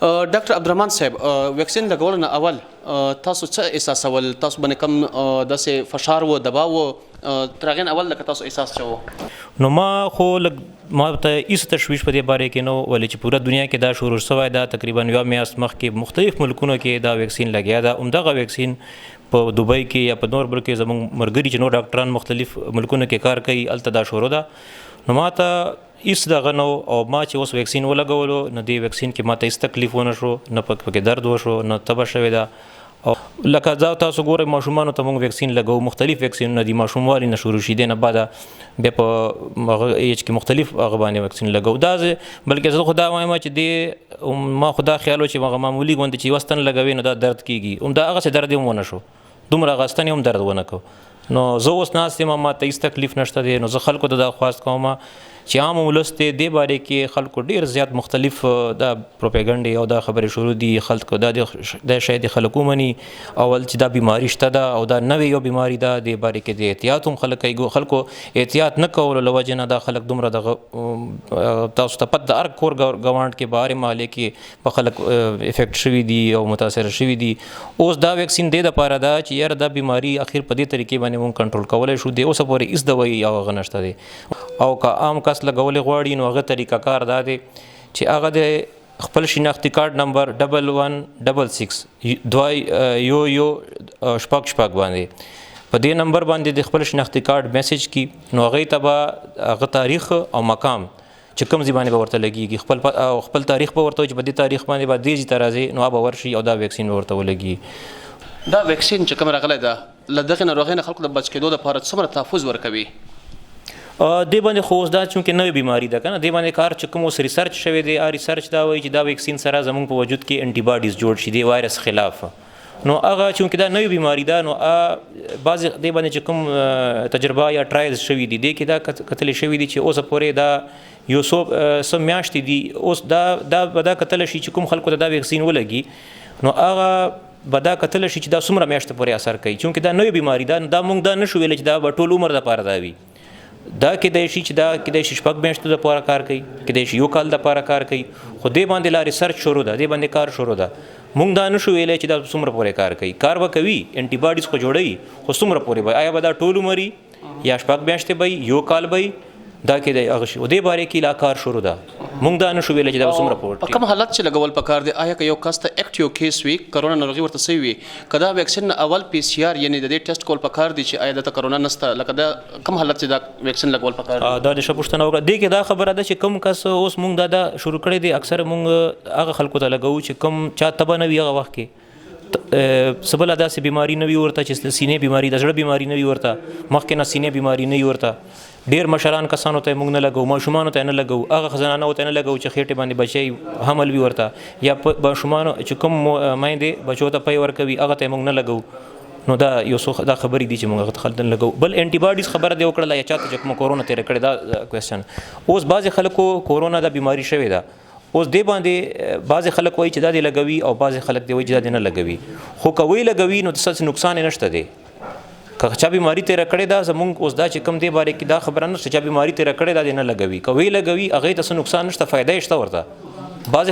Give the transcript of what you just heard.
ډاکټر عبدالرحمن صاحب ویکسین لګول نه اول تاسو څه احساسول تاسو باندې کم داسې فشار و دباو و تر هغې نه اول لکه تاسو احساس چوه نو ما خو ما ته هیڅ تشویش په دې باره کې نه ولې چې پوره دنیا کې دا شروع شوی دا تقریبا یوه میاشت مخکې مختلف ملکونو کې دا ویکسین لګیا ده همدغه ویکسین په دوبۍ کې یا په نور ملک کې زموږ ملګري چې نور ډاکټران مختلف ملکونو کې کار کوي هلته دا شروع ده نو ما ته هیڅ دغه نه او ما چې اوس ویکسین ولګولو نو دې ویکسین کې ما ته هیڅ تکلیف ونه شو نه پکې درد وشو نه تبه شوې ده او لکه دا تاسو ګورئ ماشومانو ته موږ ویکسین لګو مختلف ویکسینونه دي ماشوموالي نه شروع شي دې نه بعده بیا په هغه ایج کې مختلف هغه باندې ویکسین لګو دا بلکې زه خو دا وایم چې دې ما خو دا خیال و چې هغه معمولي غوندې چې یوه ستن لګوي نو دا درد کېږي هم دا هغسې درد هم ونه شو دومره هغه ستن هم درد ونه کو نو زه اوس ناست یم ما ته هیڅ تکلیف نشته دی نو زه خلکو ته دا خواست کوم چې عام ولس ته دې باره کې خلکو ډېر زیات مختلف دا پروپیګنډې او دا خبرې شروع دي خلکو دا شاید خلک ومني اول چې دا بیماري شته ده او دا نوې یو بیماري ده دې باره کې د احتیاط هم خلک کوي خلکو احتیاط نه کولو له وجې نه دا خلک دومره دغه تاسو ته پته د هر کور ګاونډ کې بهرې محلې کې په خلک افیکټ شوي دي او متاثره شوي دي اوس دا ویکسین دې دپاره ده چې یاره دا بیماري اخر په دې طریقې باندې مونږ کنټرول کولی شو د اوسه پورې هېڅ دوايي او هغه نشته دی او که عام کس لګولې غواړي نو هغه طریقه کار دا دی چې هغه د خپل شناختي کارت نمبر 1166 یو شپږ باندې په دې نمبر باندې د خپل شناختي کارت میسج کی نو هغې ته به هغه تاریخ او مقام چې کوم ځای باندې به ورته لګېږي خپل تاریخ به ورته وي چې په دې تاریخ باندې به دې ځای ته راځي نو به ورشي او دا ویکسین به ورته ولګي دا ویکسین چې کوم راغلی ده له دغې ناروغۍ نه خلکو د بچ کېدو دپاره څومره تحفظ ورکوي دې باندې خو اوس دا چونکې نوې بیماري ده که نه دې باندې کار چې کوم اوس ریسرچ شوی دی ریسرچ دا وایي چې دا ویکسین سره زموږ په وجود کې انټي باډیز جوړ شي د وایرس خلاف نو هغه چونکې دا نوې بیماري ده نو بعضې دې باندې چې کوم تجربه یا ټرایلز شوي دي دې کې دا کتلې شوي دي چې اوسه پورې دا یو څو میاشتې دي اوس دا به دا کتلی شي چې کوم خلکو ته دا ویکسین ولګي نو هغه به دا کتلی شي چې دا څومره میاشتې پورې اثر کوي چونکې دا نوې بیماري ده دا موږ دا نشو ویلی چې دا به ټول عمر دپاره دا وي دا کېدای شي چې دا کېدای شي 6 میاشتو دپاره کار کوي کېدای شي 1 کال دپاره کار کوي خو دې باندې لا ریسرچ شروع ده دې باندې کار شروع ده موږ دا نشو ویلی چې دا څومره پورې کار کوي کار به کوي انټي باډیز خو جوړوي خو څومره پورې به آیا به دا ټول عمر یا 6 میاشتې به 1 کال به دا کېدای هغه شي دې باره کې لا کار شروع ده موږ دا نشو ویلی چې دا څومره پورې په کوم حالت چې لګول پکار دی آیا که یو کس ته اکټیو کیس وي کرونا ناروغي ورته سوي وي که دا ویکسین نه اول پی سی آر یعنې د دې ټیسټ کول پکار دی چې آیا دته کرونا نشته لکه دا کوم حالت چې دا ویکسین لګول پکار دی دا د ښه پوښتنه وکړه دې کې دا خبره ده چې کوم کس اوس موږ دا شروع کړی دی اکثر موږ هغه خلکو ته لګوو چې کوم چا تبه نه وي هغه وخت کې څه بله داسې بیماري نه وي ورته چې سینې بیماري د زړه بیماري نه وي ورته مخکې نه سینې بیماري نه وي ورته ډېر مشران کسانو ته موږ نه لګوو ماشومانو ته نه لګوو هغه زنانو ته نه لګوو چې خېټې باندې بچی حمل وي ورته یا ماشومانو چې کوم میندې بچو ته پی ورکوي هغه ته موږ نه لګوو نو دا یو څو دا خبرې دي چې موږ هغه ته خلک نه لګوو بل انټي باډیز خبره دې وکړله یا چا ته چې کومه کورونا تېره کړې دا کوېسچن اوس بعضې خلکو کورونا دا بیماري شوې ده اوس دې باندې بعضې خلک وایي چې دا دې لګوي او بعضې خلک دې وایي چې دا دې نه لګوي خو که وی لګوي نو څه نقصان یې نشته دی که چا بیماري تېره کړې ده زموږ اوس دا چې کوم دې باره کې دا خبره نشته چا بیماري تېره کړې ده دې نه لګوي که وی لګوي هغې ته څه نقصان نشته فایده یې شته ورته بعضې